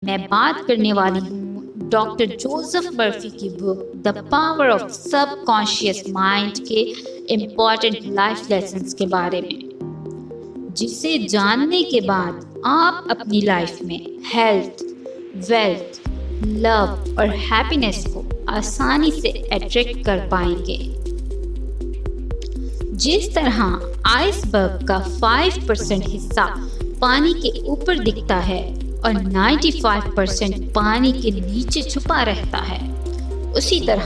मैं बात करने वाली हूँ डॉक्टर जोसेफ मर्फी की book the power of subconscious mind के इम्पॉर्टेंट लाइफ लेसन्स के बारे में, जिसे जानने के बाद आप अपनी लाइफ में हेल्थ, वेल्थ, लव और हैप्पीनेस को आसानी से अट्रैक्ट कर पाएंगे। जिस तरह आइसबर्ग का 5% हिस्सा पानी के ऊपर दिखता है और 95% पानी के नीचे छुपा रहता है, उसी तरह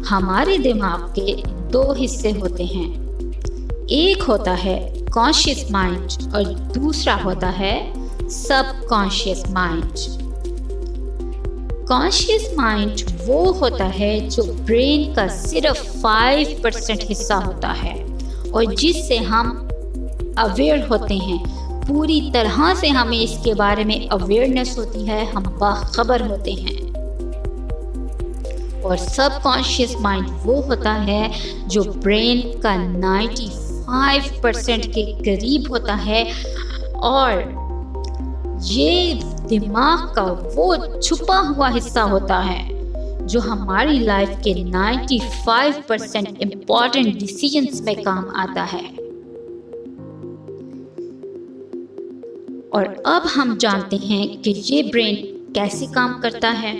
हमारे दिमाग के दो हिस्से होते हैं। एक होता है कॉन्शियस माइंड और दूसरा होता है सबकॉन्शियस माइंड। कॉन्शियस माइंड वो होता है जो ब्रेन का सिर्फ 5% हिस्सा होता है और जिससे हम अवेयर होते हैं। पूरी तरह से हमें इसके बारे में अवेयरनेस होती है, हम बाखबर होते हैं। और सबकॉन्शियस माइंड वो होता है जो ब्रेन का 95% के करीब होता है और ये दिमाग का वो छुपा हुआ हिस्सा होता है जो हमारी लाइफ के 95% इम्पॉर्टेंट डिसीजंस में काम आता है। और अब हम जानते हैं कि ये ब्रेन कैसे काम करता है।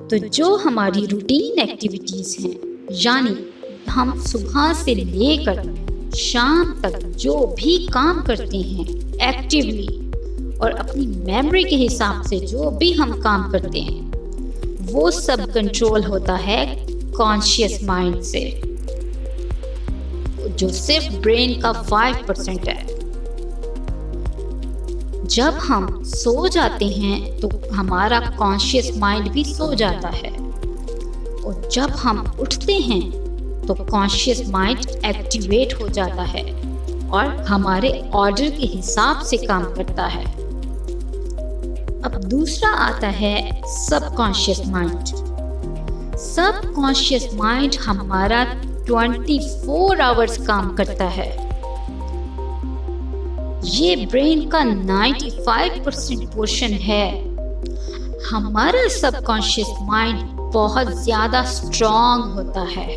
तो जो हमारी रूटीन एक्टिविटीज़ हैं, यानी हम सुबह से लेकर शाम तक जो भी काम करते हैं एक्टिवली और अपनी मेमोरी के हिसाब से जो भी हम काम करते हैं, वो सब कंट्रोल होता है कॉन्शियस माइंड से, जो सिर्फ ब्रेन का 5% है। जब हम सो जाते हैं तो हमारा कॉन्शियस माइंड भी सो जाता है और जब हम उठते हैं तो कॉन्शियस माइंड एक्टिवेट हो जाता है और हमारे ऑर्डर के हिसाब से काम करता है। अब दूसरा आता है सबकॉन्शियस माइंड। सबकॉन्शियस माइंड हमारा 24 आवर्स काम करता है। ये ब्रेन का 95% पोर्शन है। हमारा सबकॉन्शियस माइंड बहुत ज्यादा स्ट्रॉन्ग होता है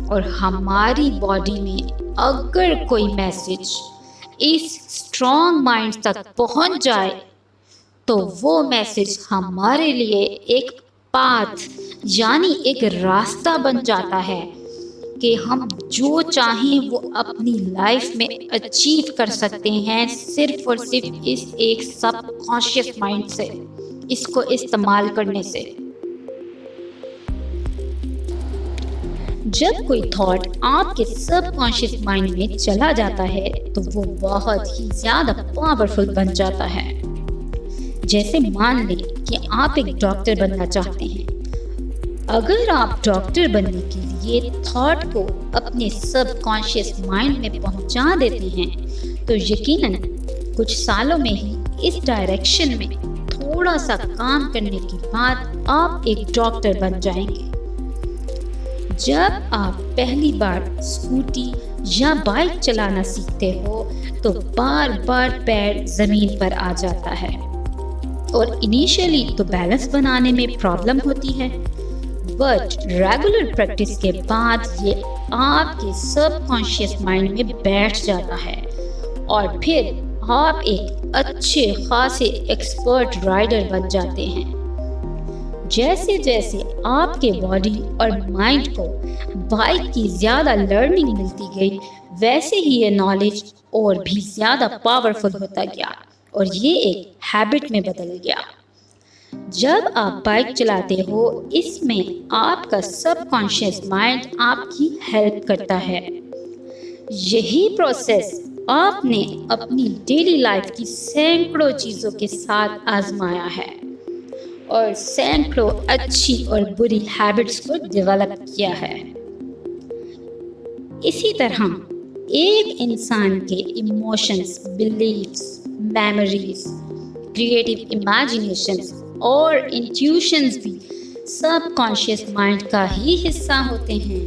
और हमारी बॉडी में अगर कोई मैसेज इस स्ट्रॉन्ग माइंड तक पहुंच जाए तो वो मैसेज हमारे लिए एक पाथ यानी एक रास्ता बन जाता है कि हम जो चाहें वो अपनी लाइफ में अचीव कर सकते हैं, सिर्फ और सिर्फ इस एक सबकॉन्शियस माइंड से, इसको इस्तेमाल करने से। जब कोई थॉट आपके सबकॉन्शियस माइंड में चला जाता है तो वो बहुत ही ज्यादा पावरफुल बन जाता है। जैसे मान लें कि आप एक डॉक्टर बनना चाहते हैं। अगर आप डॉक्टर बनने के लिए थॉट को अपने सबकॉन्शियस माइंड में पहुंचा देते हैं तो यकीनन कुछ सालों में ही इस डायरेक्शन में थोड़ा सा काम करने के बाद आप एक डॉक्टर बन जाएंगे। जब आप पहली बार स्कूटी या बाइक चलाना सीखते हो तो बार बार पैर जमीन पर आ जाता है और इनिशियली तो बैलेंस बनाने में प्रॉब्लम होती है, बट रेगुलर प्रैक्टिस के बाद ये आपके सबकॉन्शियस माइंड में बैठ जाता है और फिर आप एक अच्छे खासे एक्सपर्ट राइडर बन जाते हैं। जैसे जैसे आपके बॉडी और माइंड को बाइक की ज़्यादा लर्निंग मिलती गई, वैसे ही ये नॉलेज और भी ज़्यादा पावरफुल होता गया और ये एक हैबिट में बदल गया। जब आप बाइक चलाते हो, इसमें आपका सबकॉन्शियस माइंड आपकी हेल्प करता है। यही प्रोसेस आपने अपनी डेली लाइफ की सैकड़ों चीज़ों के साथ आजमाया है और सैकड़ों अच्छी और बुरी हैबिट्स को डेवलप किया है। इसी तरह एक इंसान के emotions, beliefs, memories, creative imaginations और इंट्यूशंस भी सबकॉन्शियस माइंड का ही हिस्सा होते हैं।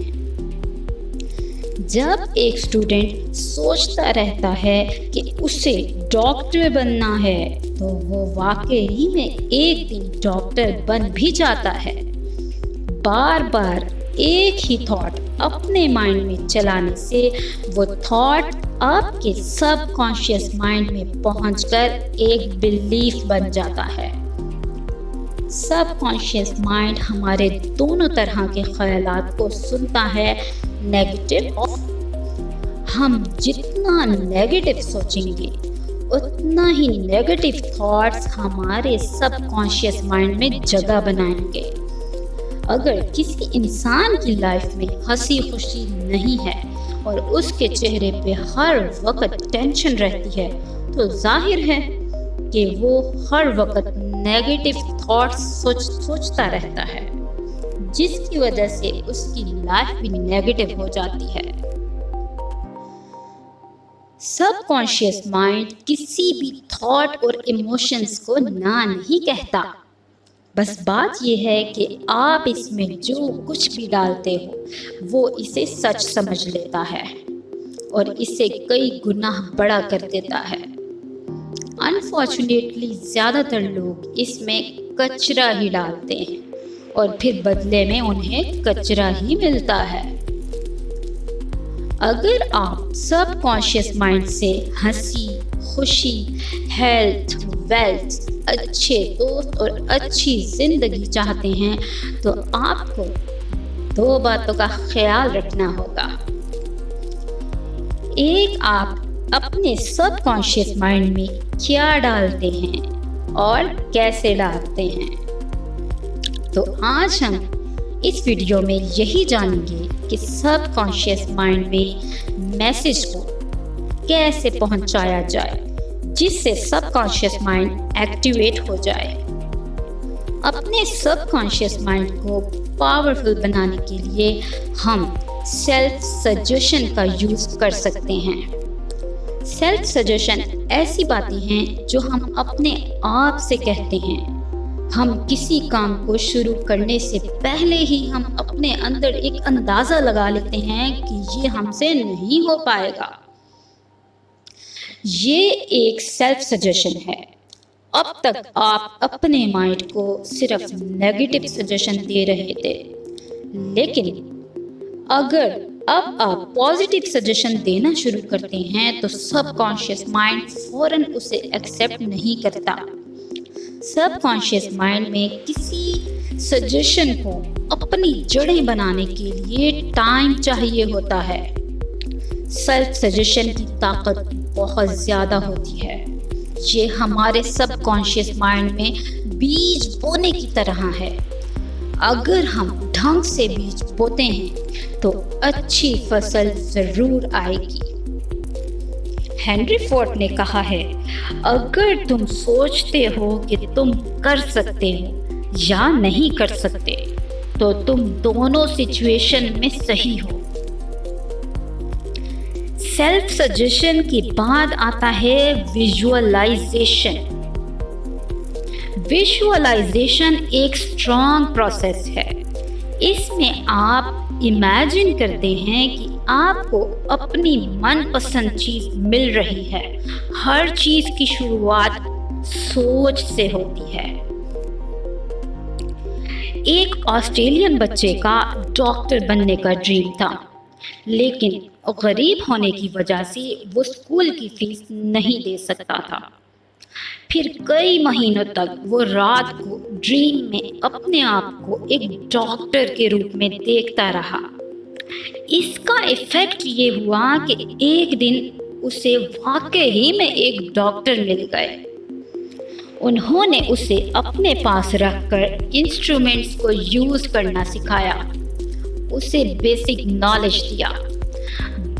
जब एक स्टूडेंट सोचता रहता है कि उसे डॉक्टर बनना है तो वो वाकई में एक दिन डॉक्टर बन भी जाता है। बार बार एक ही थॉट अपने माइंड में चलाने से वो थॉट आपके सबकॉन्शियस माइंड में पहुंचकर एक बिलीफ बन जाता है। सबकॉन्शियस माइंड हमारे दोनों तरह के ख्यालात को सुनता है, नेगेटिव और हम जितना नेगेटिव सोचेंगे उतना ही नेगेटिव थॉट्स हमारे सबकॉन्शियस माइंड में जगह बनाएंगे। अगर किसी इंसान की लाइफ में हंसी खुशी नहीं है और उसके चेहरे पे हर वक्त टेंशन रहती है तो जाहिर है कि वो हर वक्त नेगेटिव थॉट्स सोचता रहता है, जिसकी वजह से उसकी लाइफ भी नेगेटिव हो जाती है। सबकॉन्शियस माइंड किसी भी थॉट और इमोशंस को ना नहीं कहता। बस बात यह है कि आप इसमें जो कुछ भी डालते हो वो इसे सच समझ लेता है और इसे कई गुना बड़ा कर देता है। अनफॉर्चुनेटली ज़्यादातर लोग इसमें कचरा ही डालते हैं और फिर बदले में उन्हें कचरा ही मिलता है। अगर आप सबकॉन्शियस माइंड से हंसी, खुशी, हेल्थ, वेल्थ, अच्छे दोस्त और अच्छी जिंदगी चाहते हैं तो आपको दो बातों का ख्याल रखना होगा। एक, आप अपने सबकॉन्शियस माइंड में क्या डालते हैं और कैसे डालते हैं। तो आज हम इस वीडियो में यही जानेंगे कि सबकॉन्शियस माइंड में मैसेज को कैसे पहुंचाया जाए जिससे सबकॉन्शियस माइंड एक्टिवेट हो जाए। अपने सबकॉन्शियस माइंड को पावरफुल बनाने के लिए हम सेल्फ सजेशन का यूज कर सकते हैं। सेल्फ सजेशन ऐसी बातें हैं जो हम अपने आप से कहते हैं। हम किसी काम को शुरू करने से पहले ही हम अपने अंदर एक अंदाजा लगा लेते हैं कि ये हमसे नहीं हो पाएगा। ये एक सेल्फ सजेशन है। अब तक आप अपने माइंड को सिर्फ नेगेटिव सजेशन दे रहे थे, लेकिन अगर अब आप पॉजिटिव सजेशन देना शुरू करते हैं तो सबकॉन्शियस माइंड फौरन उसे एक्सेप्ट नहीं करता। सबकॉन्शियस माइंड में किसी सजेशन को अपनी जड़ें बनाने के लिए टाइम चाहिए होता है। सेल्फ सजेशन की ताकत बहुत ज़्यादा होती है। ये हमारे सबकॉन्शियस माइंड में बीज बोने की तरह है। अगर हम ढंग से बीज बोते हैं तो अच्छी फसल जरूर आएगी। हेनरी फोर्ड ने कहा है, अगर तुम सोचते हो कि तुम कर सकते हो या नहीं कर सकते तो तुम दोनों सिचुएशन में सही हो। सेल्फ सजेशन के बाद आता है विजुअलाइजेशन। विजुअलाइजेशन एक स्ट्रॉन्ग प्रोसेस है। इसमें आप इमेजिन करते हैं कि आपको अपनी मनपसंद चीज मिल रही है। हर चीज की शुरुआत सोच से होती है। एक ऑस्ट्रेलियन बच्चे का डॉक्टर बनने का ड्रीम था, लेकिन गरीब होने की वजह से वो स्कूल की फीस नहीं दे सकता था। फिर कई महीनों तक वो रात को ड्रीम में अपने आप को एक डॉक्टर के रूप में देखता रहा। इसका इफेक्ट ये हुआ कि एक दिन उसे वाकई में एक डॉक्टर मिल गए। उन्होंने उसे अपने पास रखकर इंस्ट्रूमेंट्स को यूज करना सिखाया, उसे बेसिक नॉलेज दिया।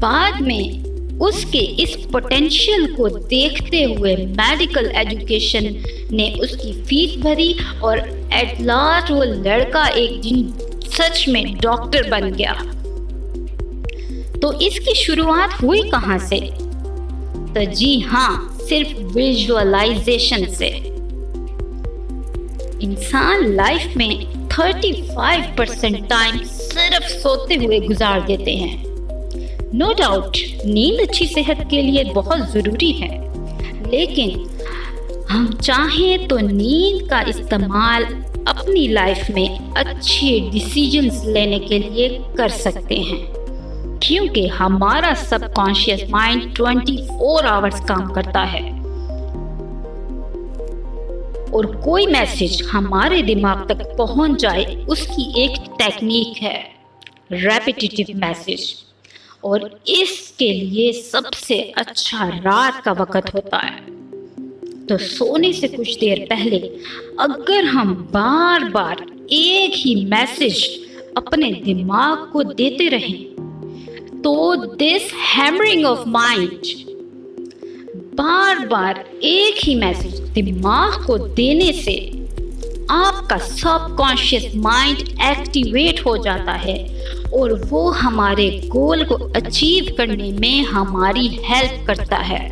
बाद में उसके इस पोटेंशियल को देखते हुए मेडिकल एजुकेशन ने उसकी फीस भरी और एट लास्ट वो लड़का एक दिन सच में डॉक्टर बन गया। तो इसकी शुरुआत हुई कहाँ से? तो जी हाँ, सिर्फ विजुअलाइजेशन से। इंसान लाइफ में 35% टाइम सिर्फ सोते हुए गुजार देते हैं। नो डाउट नींद अच्छी सेहत के लिए बहुत ज़रूरी है, लेकिन हम चाहें तो नींद का इस्तेमाल अपनी लाइफ में अच्छे डिसीजंस लेने के लिए कर सकते हैं, क्योंकि हमारा सबकॉन्शियस माइंड 24 आवर्स काम करता है और कोई मैसेज हमारे दिमाग तक पहुंच जाए उसकी एक टेक्निक है, रेपिटेटिव मैसेज। और इसके लिए सबसे अच्छा रात का वक्त होता है। तो सोने से कुछ देर पहले अगर हम बार बार एक ही मैसेज अपने दिमाग को देते रहें तो दिस हैमरिंग ऑफ माइंड, बार बार एक ही मैसेज दिमाग को देने से आपका सबकॉन्शियस माइंड एक्टिवेट हो जाता है और वो हमारे गोल को अचीव करने में हमारी हेल्प करता है।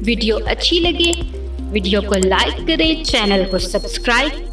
वीडियो अच्छी लगे वीडियो को लाइक करें, चैनल को सब्सक्राइब